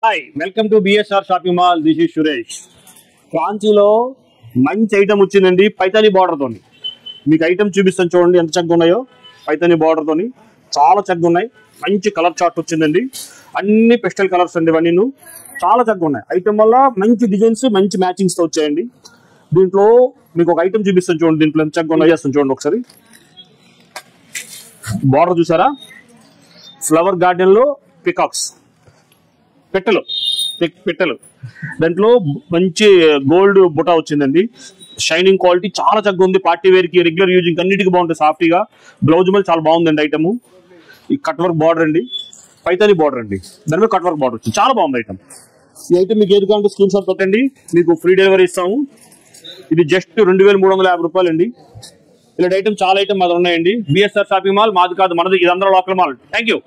Hi welcome to BSR shopping mall. This is Suresh. కాంచీలో మంచి item వచ్చిందండి పైతాని బార్డర్ తోని. మీకు ఐటమ్ చూపిస్తాను చూడండి ఎంత చక్కగా ఉన్నాయో. పైతాని బార్డర్ తోని చాలా చక్కగా ఉన్నాయి. మంచి కలర్ చార్ట్ వచ్చిందండి. అన్ని పెస్టల్ కలర్స్ అండి. ఇవన్నీ చాలా చక్కగా ఉన్నాయి. ఐటమ్ వల్ల మంచి డిజైన్స్ మంచి మ్యాచింగ్స్ తో వచ్చాయండి. దీంట్లో మీకు ఒక ఐటమ్ చూపిస్తాను చూడండి. దీంట్లో ఎంత చక్కగా ఉన్నాయి చేస్తాను చూడండి ఒకసారి. బార్డర్ చూసారా? ఫ్లవర్ గార్డెన్ లో పికాక్స్ పెట్టెలు దాంట్లో మంచి గోల్డ్ బుటా వచ్చిందండి. షైనింగ్ క్వాలిటీ చాలా చక్కగా ఉంది. పార్టీ వేర్ కి రెగ్యులర్ యూజింగ్ అన్నిటికీ బాగుంటుంది. సాఫ్టీగా బ్లౌజ్ మీద చాలా బాగుందండి ఐటమ్. ఈ కట్ వర్క్ బార్డర్ అండి, పైతాని బార్డర్ అండి, దాని మీద కట్ వర్క్ బార్డర్ వచ్చింది. చాలా బాగుంది ఐటమ్. ఈ ఐటమ్ మీకు ఏది కావాలంటే స్క్రీన్ షాట్ పెట్టండి, మీకు ఫ్రీ డెలివరీ ఇస్తాము. ఇది జస్ట్ 2350 రూపాయలు అండి. ఇలాంటి ఐటమ్ చాలా ఐటమ్ మాది ఉన్నాయండి. బిఎస్ఆర్ షాపింగ్ మాల్ మాది కాదు, మనది. ఇది అందరూ లోకల్ మాల్. Thank you.